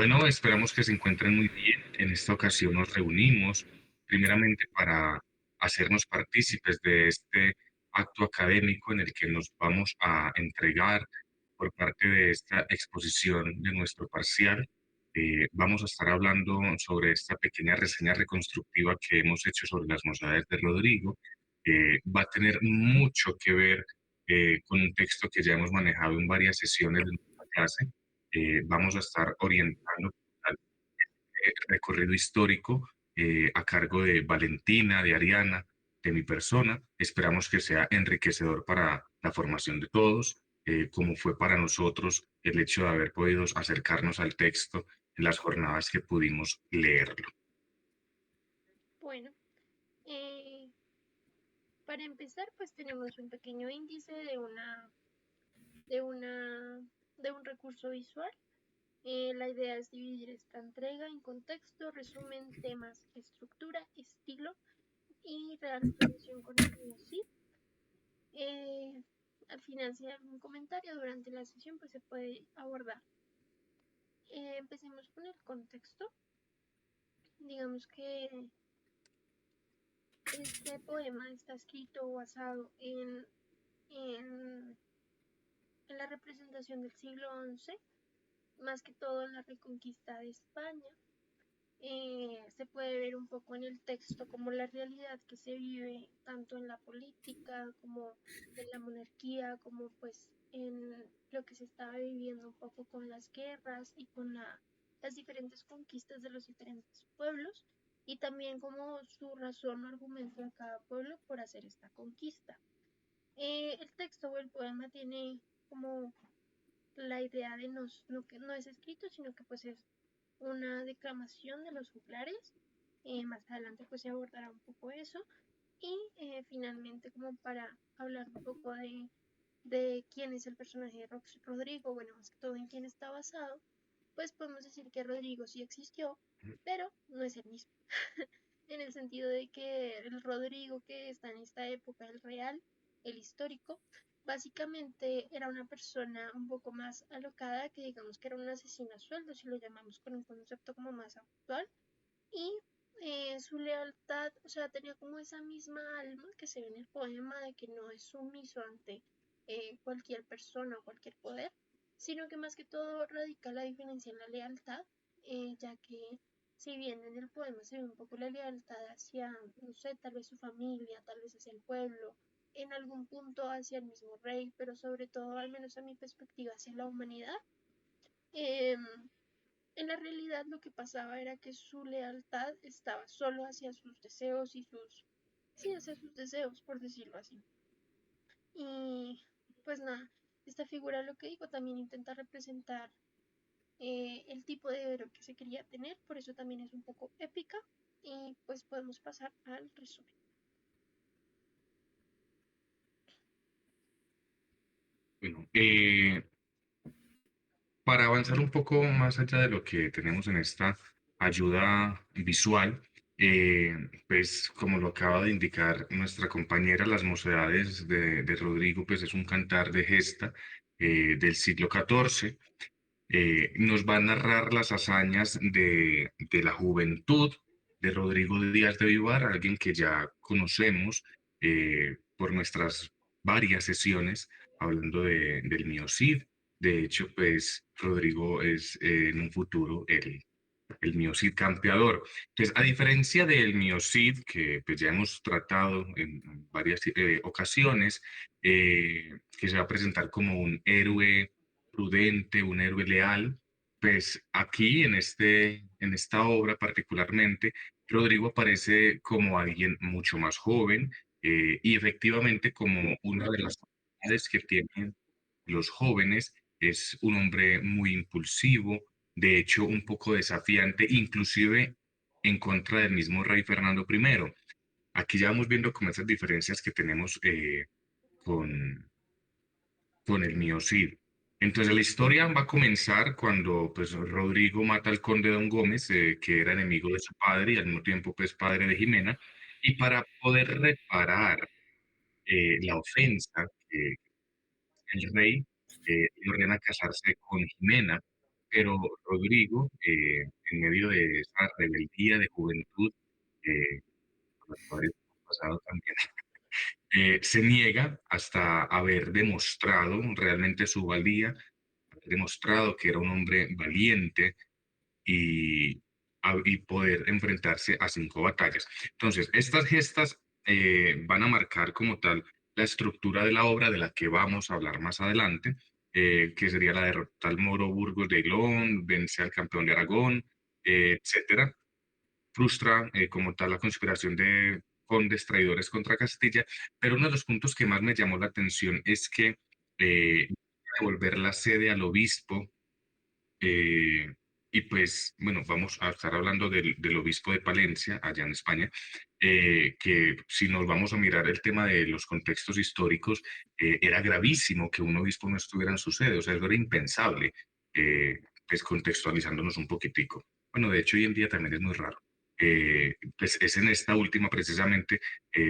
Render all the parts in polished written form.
Bueno, esperamos que se encuentren muy bien. En esta ocasión nos reunimos primeramente para hacernos partícipes de este acto académico en el que nos vamos a entregar por parte de esta exposición de nuestro parcial. Vamos a estar hablando sobre esta pequeña reseña reconstructiva que hemos hecho sobre las mozalbete de Rodrigo. Va a tener mucho que ver con un texto que ya hemos manejado en varias sesiones de nuestra clase. Vamos a estar orientando al recorrido histórico a cargo de Valentina, de Ariana, de mi persona. Esperamos que sea enriquecedor para la formación de todos, como fue para nosotros el hecho de haber podido acercarnos al texto en las jornadas que pudimos leerlo. Bueno, eh, para empezar, pues tenemos un pequeño índice de una, de un recurso visual. La idea es dividir esta entrega en contexto, resumen, temas, estructura, estilo y relación con el MIUSI. Eh, Al final, si hay algún comentario durante la sesión, pues se puede abordar. Empecemos con el contexto. Digamos que este poema está escrito basado en en la representación del siglo XI, más que todo en la reconquista de España. Se puede ver un poco en el texto como la realidad que se vive tanto en la política como en la monarquía, como pues en lo que se estaba viviendo un poco con las guerras y con las diferentes conquistas de los diferentes pueblos y también como su razón o argumento de cada pueblo por hacer esta conquista. El texto o el poema tiene como la idea de no, que no es escrito, sino que pues es una declamación de los juglares. Más adelante pues se abordará un poco eso. Y finalmente como para hablar un poco de quién es el personaje de Rodrigo, bueno, más que todo en quién está basado, pues podemos decir que Rodrigo sí existió, pero no es el mismo. En el sentido de que el Rodrigo que está en esta época, el real, el histórico, básicamente era una persona un poco más alocada, que digamos que era un asesino a sueldo, si lo llamamos con un concepto como más actual, y su lealtad, o sea, tenía como esa misma alma que se ve en el poema de que no es sumiso ante cualquier persona o cualquier poder, sino que más que todo radica la diferencia en la lealtad, ya que si bien en el poema se ve un poco la lealtad hacia, no sé, tal vez su familia, tal vez hacia el pueblo, en algún punto hacia el mismo rey, pero sobre todo, al menos a mi perspectiva, hacia la humanidad, eh, en la realidad lo que pasaba era que su lealtad estaba solo hacia sus deseos y sí, hacia sus deseos, por decirlo así. Y pues nada, esta figura, lo que digo, también intenta representar el tipo de héroe que se quería tener, por eso también es un poco épica. Y pues podemos pasar al resumen. Bueno, para avanzar un poco más allá de lo que tenemos en esta ayuda visual, pues como lo acaba de indicar nuestra compañera, Las Mocedades de Rodrigo, pues es un cantar de gesta del siglo XIV. Nos va a narrar las hazañas de la juventud de Rodrigo Díaz de Vivar, alguien que ya conocemos por nuestras varias sesiones hablando del Miocid. De hecho, pues Rodrigo es en un futuro el Miocid campeador. Entonces, a diferencia del Miocid, que pues, ya hemos tratado en varias ocasiones, que se va a presentar como un héroe prudente, un héroe leal, pues aquí en esta obra particularmente, Rodrigo aparece como alguien mucho más joven y efectivamente como una de las cualidades que tienen los jóvenes es un hombre muy impulsivo, de hecho un poco desafiante, inclusive en contra del mismo rey Fernando I. Aquí ya vamos viendo como esas diferencias que tenemos con, con el mío Cid. Entonces la historia va a comenzar cuando pues Rodrigo mata al conde Don Gómez, que era enemigo de su padre y al mismo tiempo pues padre de Jimena, y para poder reparar la ofensa que el rey le ordena casarse con Jimena, pero Rodrigo, en medio de esa rebeldía de juventud, por la cual hemos pasado también, se niega hasta haber demostrado realmente su valía, haber demostrado que era un hombre valiente y, y poder enfrentarse a 5 batallas. Entonces, estas gestas van a marcar como tal la estructura de la obra de la que vamos a hablar más adelante, que sería la derrota al moro Burgos de Ailón, vence al campeón de Aragón, etcétera. Frustra como tal la conspiración de condes traidores contra Castilla, pero uno de los puntos que más me llamó la atención es que devolver la sede al obispo eh, y pues, bueno, vamos a estar hablando del obispo de Palencia, allá en España, que si nos vamos a mirar el tema de los contextos históricos, era gravísimo que un obispo no estuviera en su sede, o sea, eso era impensable, pues contextualizándonos un poquitico. Bueno, de hecho, hoy en día también es muy raro. Pues es en esta última precisamente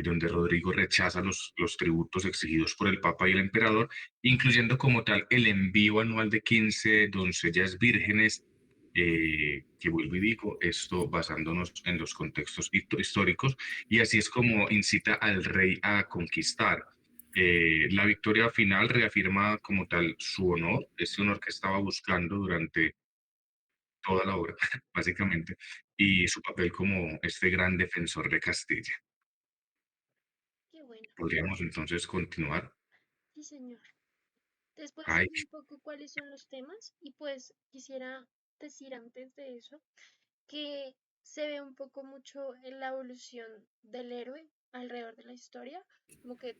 donde Rodrigo rechaza los tributos exigidos por el Papa y el Emperador, incluyendo como tal el envío anual de 15 doncellas vírgenes, que vuelvo y digo, esto basándonos en los contextos históricos, y así es como incita al rey a conquistar. La victoria final reafirma como tal su honor, ese honor que estaba buscando durante toda la obra, básicamente, y su papel como este gran defensor de Castilla. Qué bueno. Podríamos entonces continuar. Sí, señor. Después Ay, decir un poco cuáles son los temas y pues quisiera decir antes de eso que se ve un poco mucho en la evolución del héroe alrededor de la historia, como que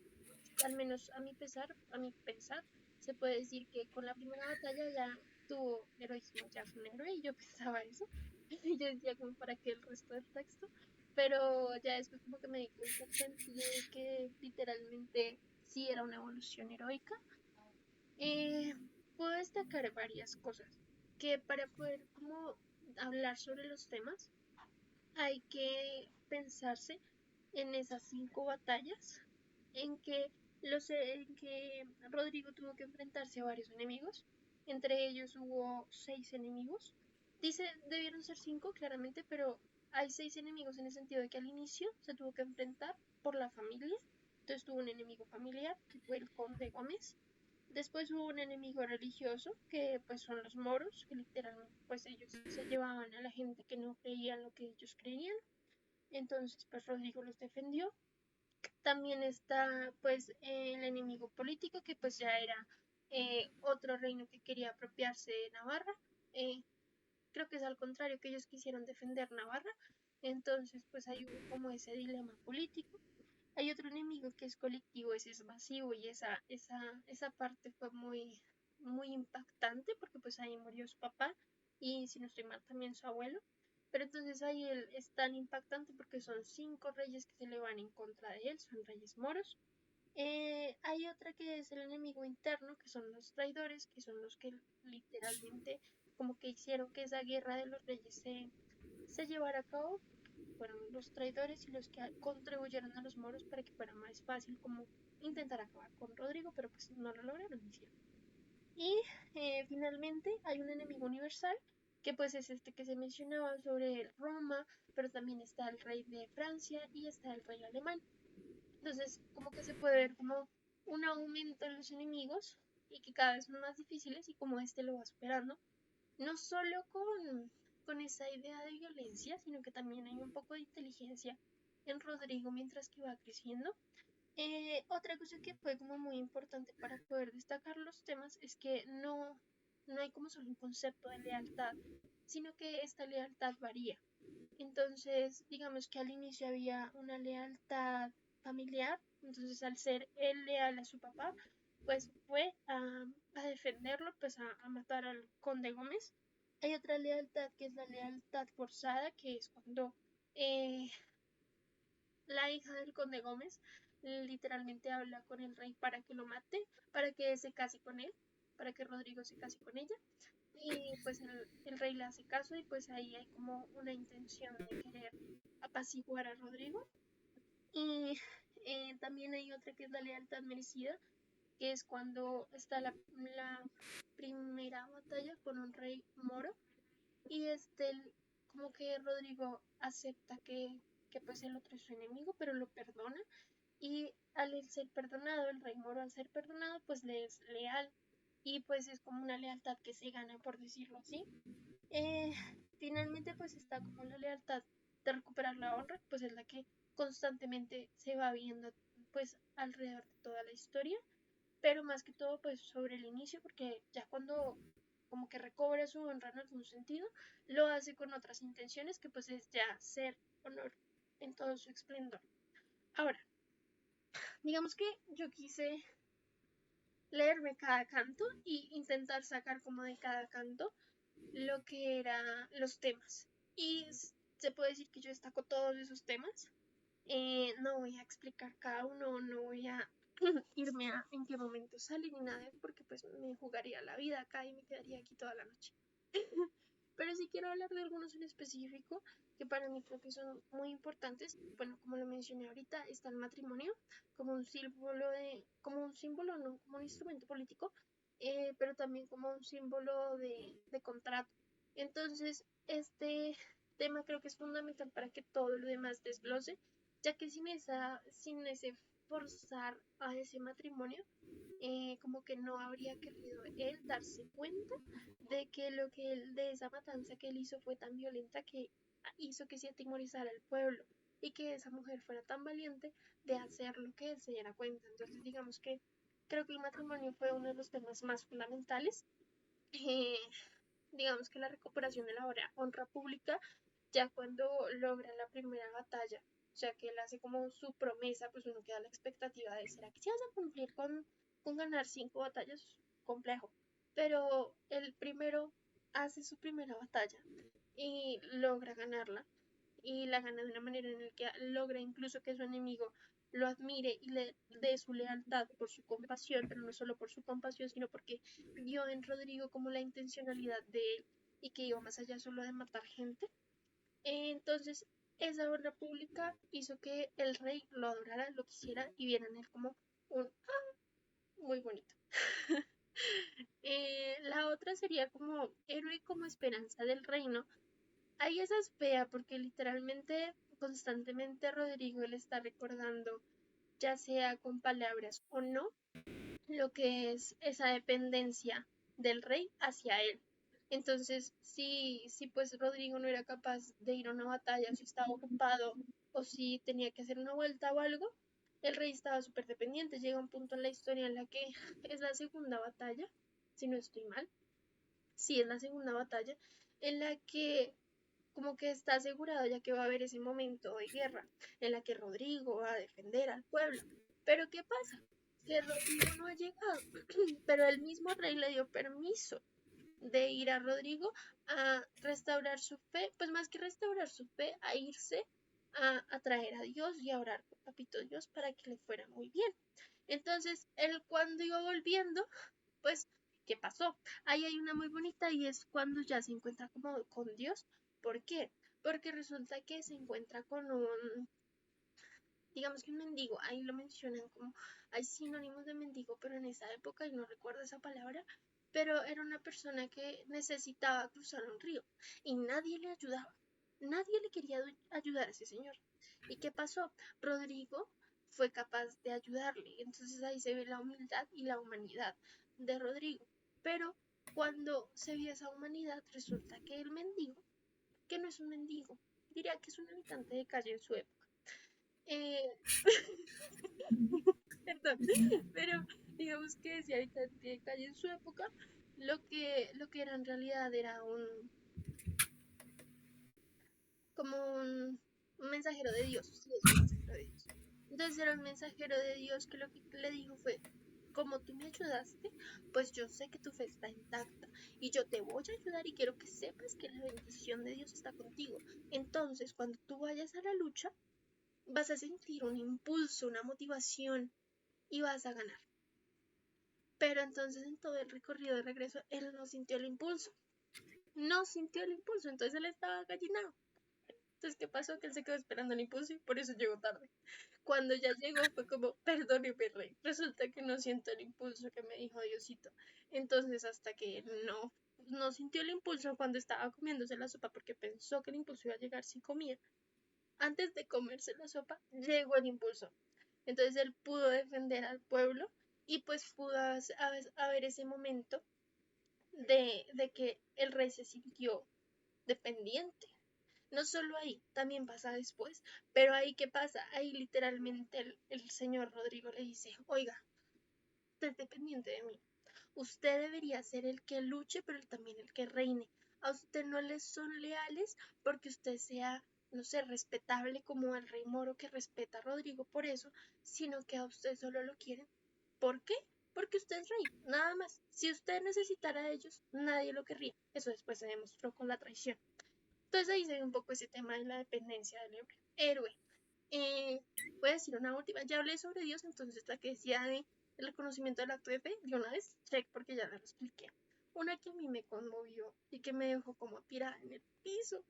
al menos a mi pesar, a mi pensar, se puede decir que con la primera batalla ya tuvo heroísmo, ya fue un héroe y yo pensaba eso. Y yo decía como para qué el resto del texto, pero ya después como que me di cuenta, sentí de que literalmente sí era una evolución heroica. eh, Puedo destacar varias cosas que para poder como hablar sobre los temas hay que pensarse en esas 5 batallas en que Rodrigo tuvo que enfrentarse a varios enemigos. Entre ellos hubo 6 enemigos. Dice debieron ser 5 claramente, pero hay 6 enemigos en el sentido de que al inicio se tuvo que enfrentar por la familia. Entonces tuvo un enemigo familiar que fue el conde Gómez. Después hubo un enemigo religioso, que pues son los moros, que literalmente pues ellos se llevaban a la gente que no creía en lo que ellos creían. Entonces pues Rodrigo los defendió. También está pues el enemigo político, que pues ya era otro reino que quería apropiarse de Navarra. Eh, Creo que es al contrario, que ellos quisieron defender Navarra. Entonces pues ahí hubo como ese dilema político. Hay otro enemigo que es colectivo, ese es masivo y esa parte fue muy impactante porque pues ahí murió su papá y si no estoy mal también su abuelo. Pero entonces ahí él es tan impactante porque son 5 reyes que se le van en contra de él, son reyes moros. Hay otra que es el enemigo interno, que son los traidores, que son los que literalmente como que hicieron que esa guerra de los reyes se llevara a cabo. Fueron los traidores y los que contribuyeron a los moros para que fuera más fácil como intentar acabar con Rodrigo, pero pues no lo lograron, hicieron. Y finalmente hay un enemigo universal, que pues es este que se mencionaba sobre Roma, pero también está el rey de Francia y está el rey alemán. Entonces como que se puede ver como un aumento en los enemigos y que cada vez son más difíciles y como este lo va superando, no solo con esa idea de violencia, sino que también hay un poco de inteligencia en Rodrigo mientras que va creciendo. Otra cosa que fue como muy importante para poder destacar los temas es que no hay como solo un concepto de lealtad, sino que esta lealtad varía. Entonces, digamos que al inicio había una lealtad familiar, entonces al ser él leal a su papá, pues fue a defenderlo, pues a matar al conde Gómez. Hay otra lealtad que es la lealtad forzada, que es cuando eh, la hija del conde Gómez literalmente habla con el rey para que lo mate, para que se case con él, para que Rodrigo se case con ella. Y pues el rey le hace caso y pues ahí hay como una intención de querer apaciguar a Rodrigo. Y también hay otra que es la lealtad merecida, que es cuando está la primera batalla con un rey moro y como que Rodrigo acepta que pues el otro es su enemigo, pero lo perdona y al ser perdonado, el rey moro al ser perdonado, pues le es leal y pues es como una lealtad que se gana, por decirlo así. Eh, Finalmente pues está como la lealtad de recuperar la honra, pues es la que constantemente se va viendo pues alrededor de toda la historia, pero más que todo pues sobre el inicio, porque ya cuando como que recobra su honra en algún sentido, lo hace con otras intenciones que pues es ya ser honor en todo su esplendor. Ahora, digamos que yo quise leerme cada canto y intentar sacar como de cada canto lo que eran los temas. Y se puede decir que yo destaco todos esos temas. No voy a explicar cada uno, no voy a irme a en qué momento sale ni nada, porque pues me jugaría la vida acá y me quedaría aquí toda la noche. Pero sí quiero hablar de algunos en específico que para mí creo que son muy importantes. Bueno, como lo mencioné ahorita, está el matrimonio como un símbolo como un símbolo, no como un instrumento político, pero también como un símbolo de contrato. Entonces, este tema creo que es fundamental para que todo lo demás desglose, ya que sin ese forzar a ese matrimonio, como que no habría querido él darse cuenta de que de esa matanza que él hizo fue tan violenta que hizo que se atemorizara al pueblo y que esa mujer fuera tan valiente de hacer lo que él se diera cuenta. Entonces, digamos que creo que el matrimonio fue uno de los temas más fundamentales. Eh, digamos que la recuperación de la honra pública, ya cuando logra la primera batalla, o sea que él hace como su promesa, pues uno queda a la expectativa de, ¿será que si vas a cumplir con ganar 5 batallas? Complejo. Pero el primero hace su primera batalla y logra ganarla y la gana de una manera en la que logra incluso que su enemigo lo admire y le dé su lealtad por su compasión, pero no solo por su compasión, sino porque vio en Rodrigo como la intencionalidad de él y que iba más allá solo de matar gente. Entonces, esa honra pública hizo que el rey lo adorara, lo quisiera y viera en él como un muy bonito. La otra sería como héroe como esperanza del reino. Ahí esa es fea porque literalmente constantemente Rodrigo le está recordando, ya sea con palabras o no, lo que es esa dependencia del rey hacia él. Entonces, si pues Rodrigo no era capaz de ir a una batalla, si estaba ocupado o si tenía que hacer una vuelta o algo, el rey estaba súper dependiente. Llega un punto en la historia en la que es la segunda batalla, si no estoy mal, sí es la segunda batalla, en la que como que está asegurado ya que va a haber ese momento de guerra en la que Rodrigo va a defender al pueblo. Pero ¿qué pasa? Que Rodrigo no ha llegado, pero el mismo rey le dio permiso de ir a Rodrigo a restaurar su fe, pues más que restaurar su fe, a irse a traer a Dios y a orar por Papito Dios para que le fuera muy bien. Entonces, él cuando iba volviendo, pues, ¿qué pasó? Ahí hay una muy bonita y es cuando ya se encuentra como con Dios. ¿Por qué? Porque resulta que se encuentra con digamos que un mendigo, ahí lo mencionan como, hay sinónimos de mendigo, pero en esa época, y no recuerdo esa palabra, pero era una persona que necesitaba cruzar un río y nadie le ayudaba, nadie le quería ayudar a ese señor. ¿Y qué pasó? Rodrigo fue capaz de ayudarle, entonces ahí se ve la humildad y la humanidad de Rodrigo, pero cuando se vio esa humanidad, resulta que el mendigo, que no es un mendigo, diría que es un habitante de calle en su época, eh, perdón, pero digamos que ese habitante de calle en su época, lo que era en realidad era como un mensajero de Dios, sí, es un mensajero de Dios. Entonces era un mensajero de Dios que lo que le dijo fue, como tú me ayudaste, pues yo sé que tu fe está intacta y yo te voy a ayudar y quiero que sepas que la bendición de Dios está contigo. Entonces, cuando tú vayas a la lucha, vas a sentir un impulso, una motivación y vas a ganar. Pero entonces en todo el recorrido de regreso, él no sintió el impulso. No sintió el impulso, entonces él estaba gallinado. Entonces, ¿qué pasó? Que él se quedó esperando el impulso y por eso llegó tarde. Cuando ya llegó fue como, perdóneme, rey. Resulta que no siento el impulso que me dijo Diosito. Entonces, hasta que no sintió el impulso cuando estaba comiéndose la sopa porque pensó que el impulso iba a llegar si comía. Antes de comerse la sopa, llegó el impulso. Entonces él pudo defender al pueblo y pues pudo haber ese momento de que el rey se sintió dependiente. No solo ahí, también pasa después, pero ahí qué pasa, ahí literalmente el señor Rodrigo le dice, oiga, usted es dependiente de mí, usted debería ser el que luche, pero también el que reine. A usted no le son leales porque usted sea, no sé, respetable como el rey moro que respeta a Rodrigo por eso, sino que a usted solo lo quieren. ¿Por qué? Porque usted es rey, nada más. Si usted necesitara de ellos, nadie lo querría. Eso después se demostró con la traición. Entonces ahí se ve un poco ese tema de la dependencia del héroe. Eh, Voy a decir una última. Ya hablé sobre Dios, entonces la que decía de el reconocimiento del acto de fe, de una vez, check, porque ya lo expliqué. Una que a mí me conmovió y que me dejó como tirada en el piso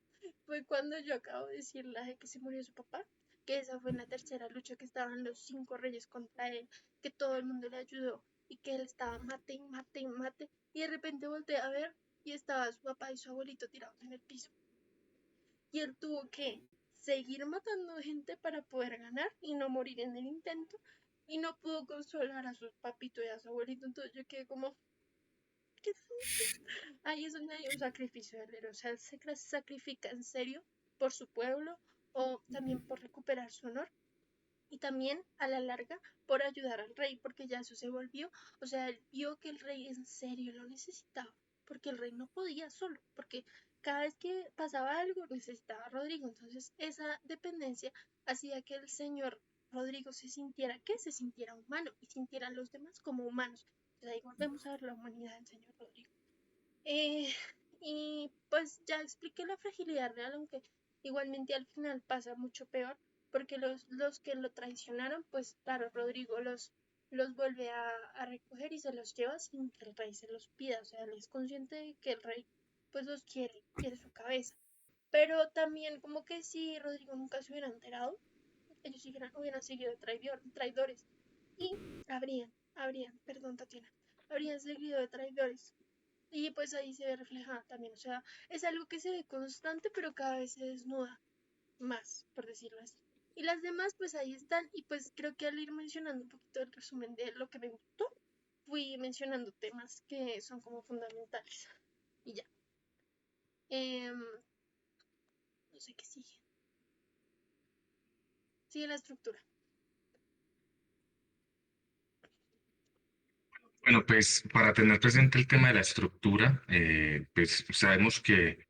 fue cuando yo acabo de decirle de que se murió su papá, que esa fue en la tercera lucha que estaban los 5 reyes contra él, que todo el mundo le ayudó y que él estaba mate y mate y mate y de repente volteé a ver y estaba su papá y su abuelito tirados en el piso y él tuvo que seguir matando gente para poder ganar y no morir en el intento y no pudo consolar a su papito y a su abuelito, entonces yo quedé como, ¿qué? Ahí es donde hay un sacrificio del héroe, o sea, él se sacrifica en serio por su pueblo o también por recuperar su honor y también a la larga por ayudar al rey, porque ya eso se volvió, o sea, él vio que el rey en serio lo necesitaba, porque el rey no podía solo, porque cada vez que pasaba algo necesitaba a Rodrigo, entonces esa dependencia hacía que el señor Rodrigo se sintiera, que se sintiera humano y sintiera a los demás como humanos. Entonces ahí volvemos a ver la humanidad del señor Rodrigo. Eh, y pues ya expliqué la fragilidad real, aunque igualmente al final pasa mucho peor, porque los que lo traicionaron, pues claro, Rodrigo los vuelve a recoger y se los lleva sin que el rey se los pida, o sea, él es consciente de que el rey pues los quiere su cabeza. Pero también como que si Rodrigo nunca se hubiera enterado, ellos hubieran seguido traidores y perdón Tatiana, habrían seguido de traidores y pues ahí se ve reflejada también, o sea, es algo que se ve constante, pero cada vez se desnuda más, por decirlo así. Y las demás, pues ahí están, y pues creo que al ir mencionando un poquito el resumen de lo que me gustó, fui mencionando temas que son como fundamentales. Y ya. No sé qué sigue. Sigue la estructura. Bueno, pues para tener presente el tema de la estructura, pues sabemos que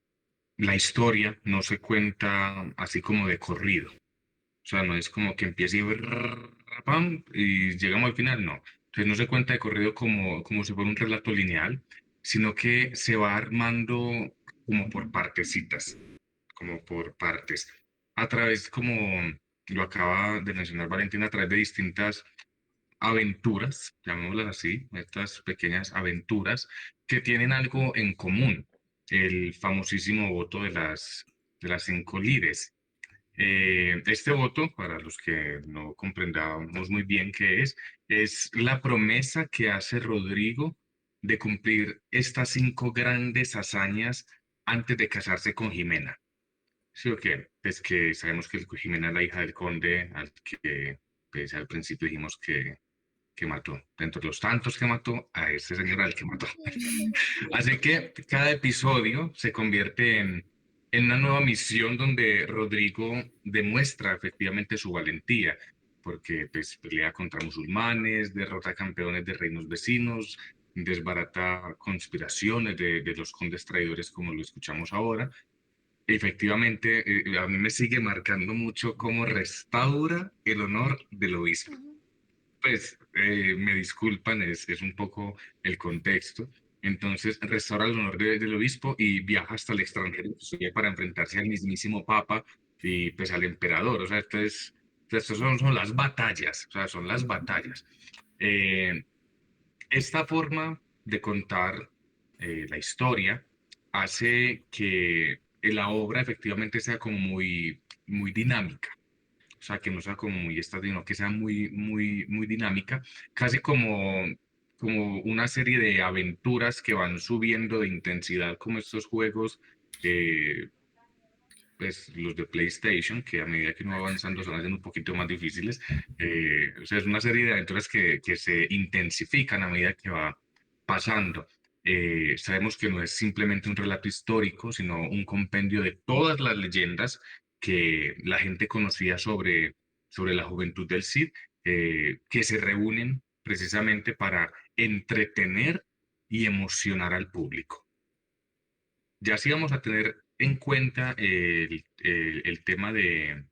la historia no se cuenta así como de corrido. O sea, no es como que empiece y, pam, y llegamos al final, no. Entonces no se cuenta de corrido como si fuera un relato lineal, sino que se va armando como por partecitas, como por partes, a través, como lo acaba de mencionar Valentina, a través de distintas aventuras, llamémoslas así, estas pequeñas aventuras que tienen algo en común, el famosísimo voto de las 5 líderes. Este voto, para los que no comprendamos muy bien qué es la promesa que hace Rodrigo de cumplir estas 5 grandes hazañas antes de casarse con Jimena. Sí, o qué, es que sabemos que Jimena es la hija del conde al que pues, al principio dijimos que mató. Dentro de los tantos que mató, a ese señor al que mató. Así que cada episodio se convierte en una nueva misión donde Rodrigo demuestra efectivamente su valentía, porque pues, pelea contra musulmanes, derrota campeones de reinos vecinos, desbarata conspiraciones de los condes traidores como lo escuchamos ahora. Efectivamente, a mí me sigue marcando mucho cómo restaura el honor del obispo. Ujú. Pues me disculpan, es un poco el contexto. Entonces restaura el honor del obispo y viaja hasta el extranjero inclusive para enfrentarse al mismísimo papa y pues al emperador. O sea, estas son las batallas, o sea, son las batallas. Eh, Esta forma de contar la historia hace que la obra efectivamente sea como muy dinámica. O sea, que no sea como muy estática, sino que sea muy dinámica, casi como una serie de aventuras que van subiendo de intensidad, como estos juegos, eh, pues los de PlayStation, que a medida que uno va avanzando se van haciendo un poquito más difíciles. O sea, es una serie de aventuras que se intensifican a medida que va pasando. Sabemos que no es simplemente un relato histórico, sino un compendio de todas las leyendas que la gente conocía sobre la juventud del Cid, que se reúnen precisamente para entretener y emocionar al público. Ya sí vamos a tener en cuenta el tema de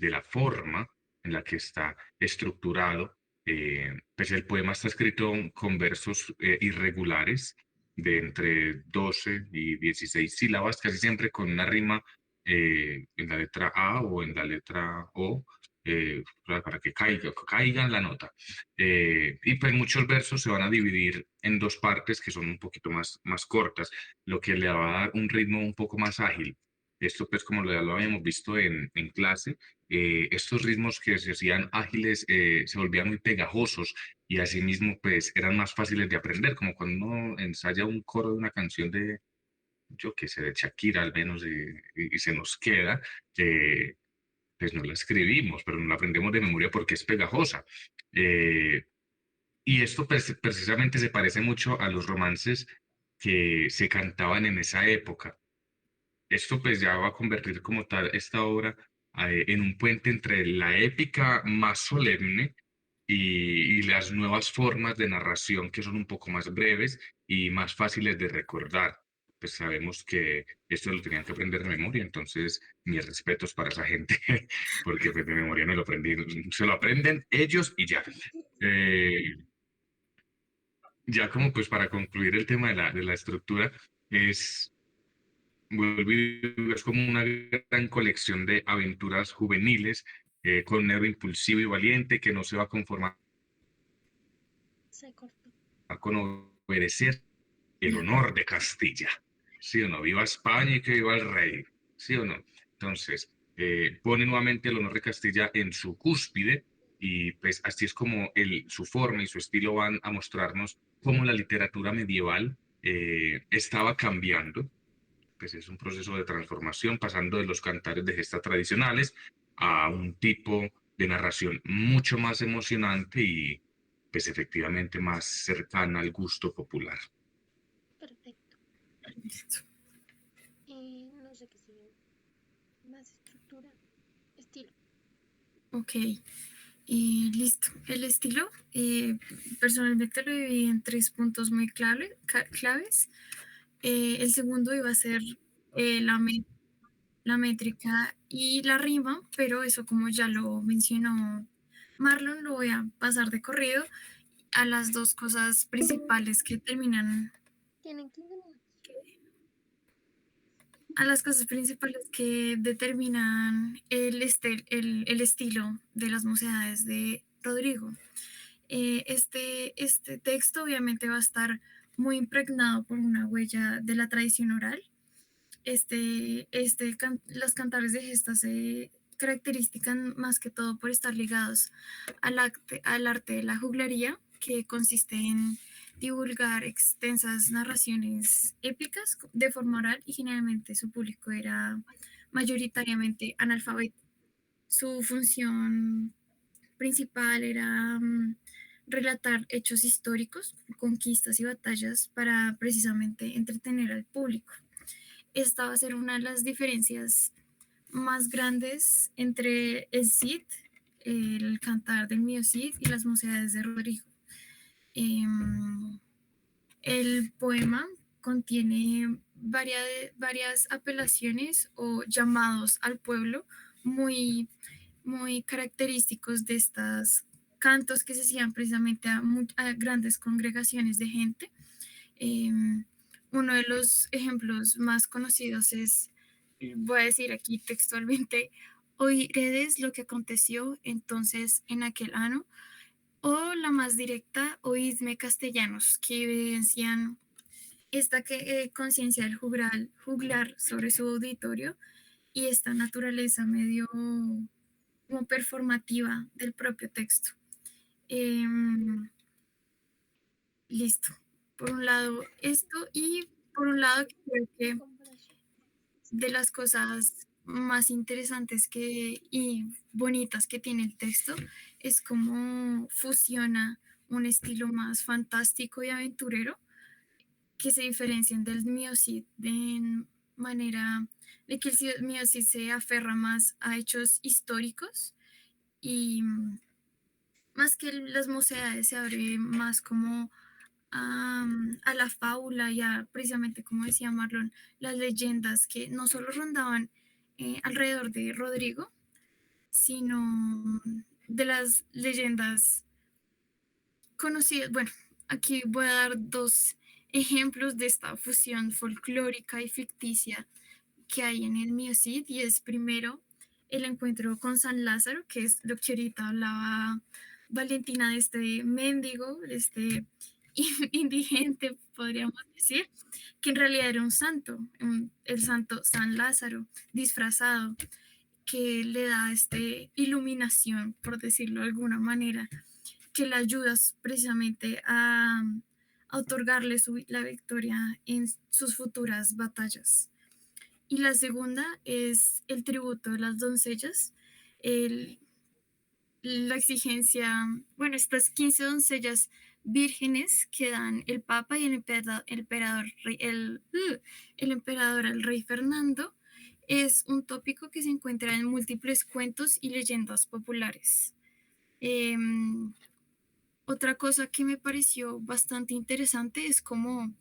la forma en la que está estructurado. Pues el poema está escrito con versos irregulares de entre 12 y 16 sílabas, casi siempre con una rima en la letra A o en la letra O, para que caiga en la nota. Y pues muchos versos se van a dividir en dos partes que son un poquito más cortas, lo que le va a dar un ritmo un poco más ágil. Esto, pues, como ya lo habíamos visto en clase, estos ritmos que se hacían ágiles se volvían muy pegajosos y asimismo, pues, eran más fáciles de aprender, como cuando uno ensaya un coro de una canción de, yo qué sé, de Shakira al menos, y se nos queda, eh, pues no la escribimos, pero no la aprendemos de memoria porque es pegajosa. Eh, y esto precisamente se parece mucho a los romances que se cantaban en esa época. Esto pues ya va a convertir como tal esta obra en un puente entre la épica más solemne y las nuevas formas de narración que son un poco más breves y más fáciles de recordar. Pues sabemos que esto lo tenían que aprender de memoria, entonces mis respetos para esa gente, porque pues de memoria no lo aprendí, se lo aprenden ellos y ya. Eh, ya como pues para concluir el tema de la estructura, es, vuelvo y digo, es como una gran colección de aventuras juveniles con un héroe impulsivo y valiente que no se va a conformar Se cortó. con obedecer el honor de Castilla. ¿Sí o no? Viva España y que viva el rey. ¿Sí o no? Entonces, pone nuevamente el honor de Castilla en su cúspide y pues así es como su forma y su estilo van a mostrarnos cómo la literatura medieval estaba cambiando. Pues es un proceso de transformación pasando de los cantares de gesta tradicionales a un tipo de narración mucho más emocionante y pues efectivamente más cercana al gusto popular. Perfecto. Listo. No sé qué sigue. Más estructura. Estilo. Ok, listo. El estilo, personalmente lo dividí en tres puntos muy claves. El segundo iba a ser la métrica y la rima, pero eso como ya lo mencionó Marlon, lo voy a pasar de corrido a las dos cosas principales que terminan, Tienen 15 minutos. a las cosas principales que determinan el estilo de las mocedades de Rodrigo. Este texto obviamente va a estar muy impregnado por una huella de la tradición oral. Los cantares de gesta se caracterizan más que todo por estar ligados al arte de la juglaría, que consiste en divulgar extensas narraciones épicas de forma oral y generalmente su público era mayoritariamente analfabeto. Su función principal era relatar hechos históricos, conquistas y batallas para precisamente entretener al público. Esta va a ser una de las diferencias más grandes entre el Cid, el cantar del mío Cid y las mocedades de Rodrigo. El poema contiene varias apelaciones o llamados al pueblo muy, muy característicos de estos cantos que se hacían precisamente a grandes congregaciones de gente. Eh, Uno de los ejemplos más conocidos es, voy a decir aquí textualmente, oiredes lo que aconteció entonces en aquel año, o la más directa, oídme castellanos, que evidencian esta conciencia del juglar sobre su auditorio y esta naturaleza medio como performativa del propio texto. Em, listo. Por un lado esto y por un lado creo que Comparación. de las cosas más interesantes y bonitas que tiene el texto es cómo fusiona un estilo más fantástico y aventurero que se diferencian del Miocid de manera de que el Miocid se aferra más a hechos históricos y más que las mocedades se abre más como a la fábula y a, precisamente como decía Marlon, las leyendas que no solo rondaban alrededor de Rodrigo, sino de las leyendas conocidas. Bueno, aquí voy a dar dos ejemplos de esta fusión folclórica y ficticia que hay en el Miocid, y es primero el encuentro con San Lázaro, que es lo que ahorita hablaba Valentina, de este mendigo, de este indigente, podríamos decir, que en realidad era un santo, el santo San Lázaro, disfrazado, que le da este iluminación, por decirlo de alguna manera, que le ayuda precisamente a otorgarle la victoria en sus futuras batallas. Y la segunda es el tributo de las doncellas, el, la exigencia, bueno, estas 15 doncellas vírgenes que dan el Papa y el emperador, el emperador al rey Fernando, es un tópico que se encuentra en múltiples cuentos y leyendas populares. Eh, Otra cosa que me pareció bastante interesante es cómo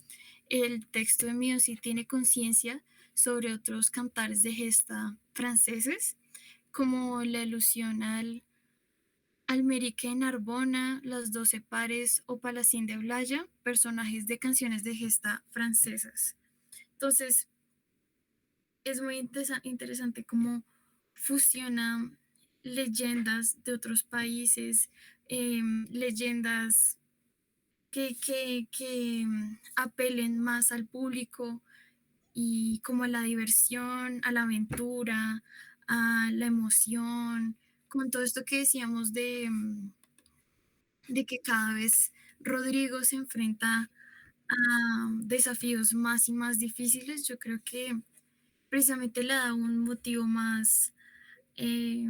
el texto de Mío sí tiene conciencia sobre otros cantares de gesta franceses, como la alusión al Merique de Narbona, las 12 pares o Palacín de Blaya, personajes de canciones de gesta francesas. Entonces, es muy interesante cómo fusiona leyendas de otros países, leyendas que apelen más al público y como a la diversión, a la aventura, a la emoción, con todo esto que decíamos de que cada vez Rodrigo se enfrenta a desafíos más y más difíciles. Yo creo que precisamente le da un motivo más eh,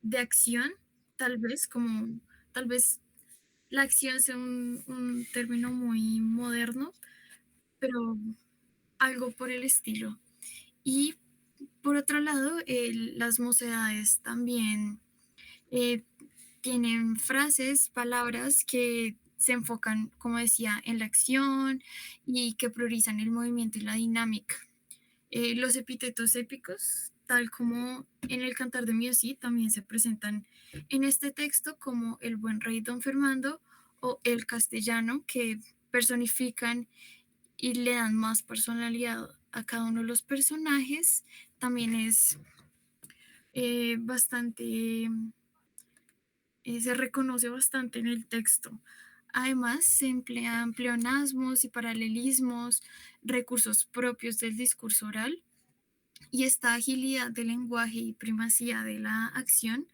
de acción, tal vez la acción sea un término muy moderno, pero algo por el estilo. Y por otro lado, las mocedades también eh, tienen frases, palabras que se enfocan, como decía, en la acción y que priorizan el movimiento y la dinámica. Los epítetos épicos, tal como en el Cantar de Miocid, también se presentan en este texto como el buen rey don Fernando o el castellano, que personifican y le dan más personalidad a cada uno de los personajes. También es bastante, se reconoce bastante en el texto. Además, se emplean pleonasmos y paralelismos, recursos propios del discurso oral, y esta agilidad del lenguaje y primacía de la acción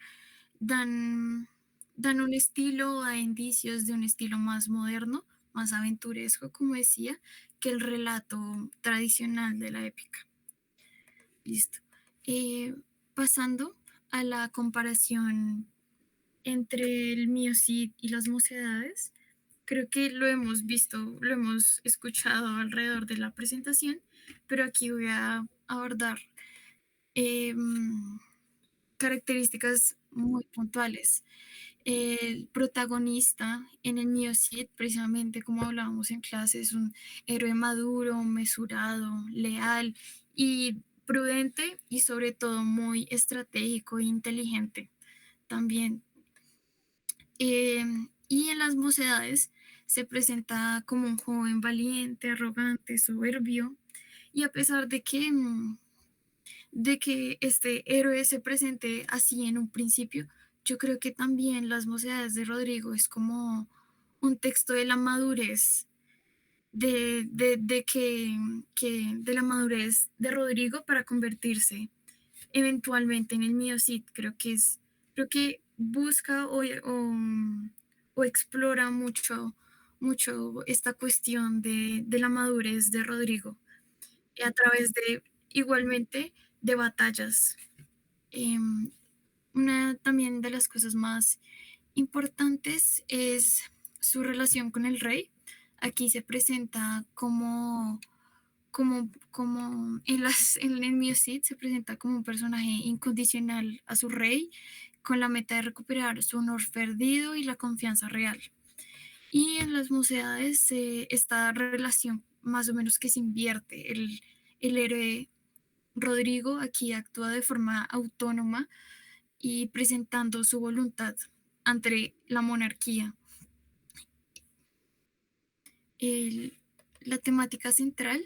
dan, dan un estilo, a indicios de un estilo más moderno, más aventuresco, como decía, que el relato tradicional de la épica. Listo. Eh, Pasando a la comparación entre el Miocid y las mocedades, creo que lo hemos visto, lo hemos escuchado alrededor de la presentación, pero aquí voy a abordar eh, características muy puntuales. El protagonista en el Miocid, precisamente como hablábamos en clase, es un héroe maduro, mesurado, leal y prudente, y sobre todo muy estratégico e inteligente también. Eh, y en las mocedades se presenta como un joven valiente, arrogante, soberbio, y a pesar de que este héroe se presente así en un principio, yo creo que también Las Mocedades de Rodrigo es como un texto de la madurez de la madurez de Rodrigo para convertirse eventualmente en el mío Cid. Creo que busca o explora mucho esta cuestión de la madurez de Rodrigo a través de, igualmente, de batallas. Una también de las cosas más importantes es su relación con el rey. Aquí se presenta como en el Mio Cid se presenta como un personaje incondicional a su rey, con la meta de recuperar su honor perdido y la confianza real. Y en las mocedades esta relación más o menos que se invierte. El héroe Rodrigo aquí actúa de forma autónoma y presentando su voluntad ante la monarquía. El- la temática central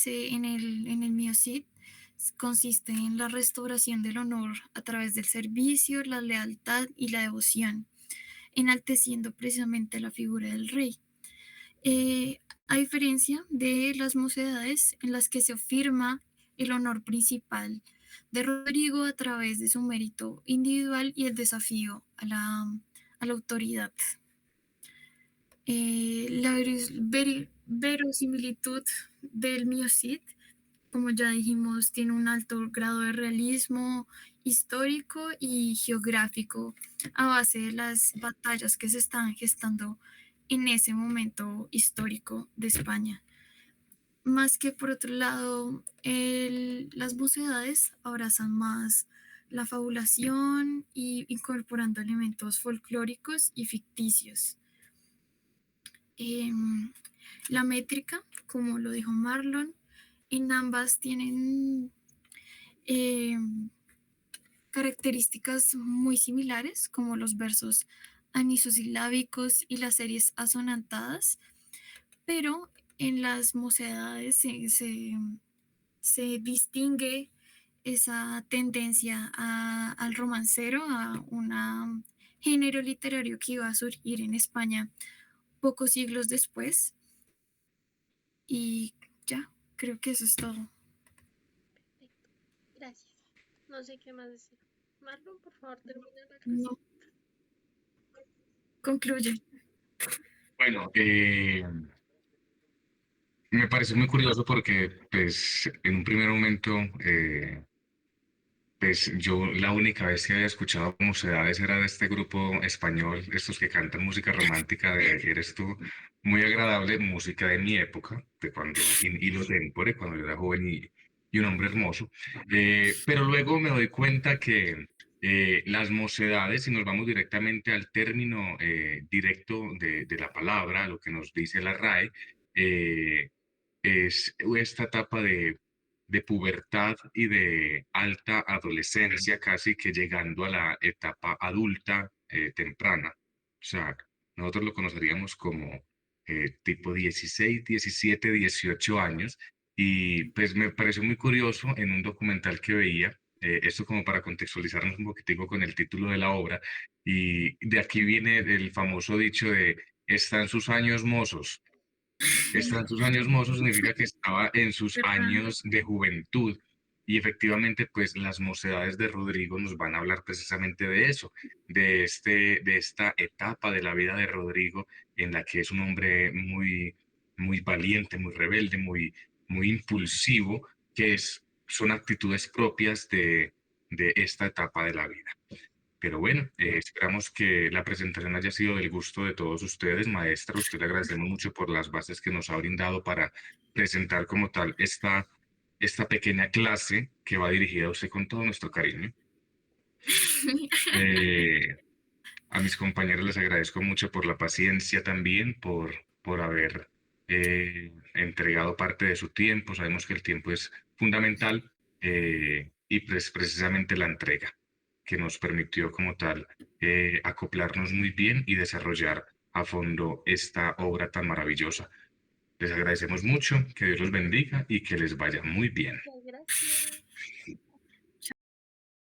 en el Mio Cid consiste en la restauración del honor a través del servicio, la lealtad y la devoción, enalteciendo precisamente la figura del rey. A diferencia de las mocedades en las que se afirma el honor principal de Rodrigo a través de su mérito individual y el desafío a la autoridad. La verosimilitud del Mio Cid, como ya dijimos, tiene un alto grado de realismo histórico y geográfico a base de las batallas que se están gestando en ese momento histórico de España. Más que por otro lado, las mocedades abrazan más la fabulación y incorporando elementos folclóricos y ficticios. La métrica, como lo dijo Marlon, en ambas tienen características muy similares, como los versos anisosilábicos y las series asonantadas, pero en las mocedades se distingue esa tendencia al romancero, a un género literario que iba a surgir en España pocos siglos después. Y ya, creo que eso es todo. Perfecto. Gracias. No sé qué más decir. Marlon, por favor, termina la No, clase. concluye. Bueno, me parece muy curioso porque, pues, en un primer momento, pues yo la única vez que había escuchado Mocedades era de este grupo español, estos que cantan música romántica de Eres tú, muy agradable, música de mi época, de cuando, y lo tempore, cuando yo era joven y un hombre hermoso. Pero luego me doy cuenta que las mocedades, si nos vamos directamente al término directo de la palabra, lo que nos dice la RAE, eh, es esta etapa de pubertad y de alta adolescencia, casi que llegando a la etapa adulta temprana. O sea, nosotros lo conoceríamos como tipo 16, 17, 18 años. Y pues me pareció muy curioso en un documental que veía, esto como para contextualizarnos un poquitico con el título de la obra, y de aquí viene el famoso dicho de, está en sus años mozos. Está en sus años mozos significa que estaba en sus ¿Verdad? años de juventud. Y efectivamente, pues las mocedades de Rodrigo nos van a hablar precisamente de eso, de esta etapa de la vida de Rodrigo en la que es un hombre muy valiente, muy rebelde, muy impulsivo, son actitudes propias de esta etapa de la vida. Pero bueno, esperamos que la presentación haya sido del gusto de todos ustedes, maestra. A usted le agradecemos mucho por las bases que nos ha brindado para presentar como tal esta pequeña clase que va dirigida a usted con todo nuestro cariño. Eh, a mis compañeros les agradezco mucho por la paciencia también, por haber entregado parte de su tiempo. Sabemos que el tiempo es fundamental y pues precisamente la entrega que nos permitió como tal acoplarnos muy bien y desarrollar a fondo esta obra tan maravillosa. Les agradecemos mucho, que Dios los bendiga y que les vaya muy bien. Muchas gracias.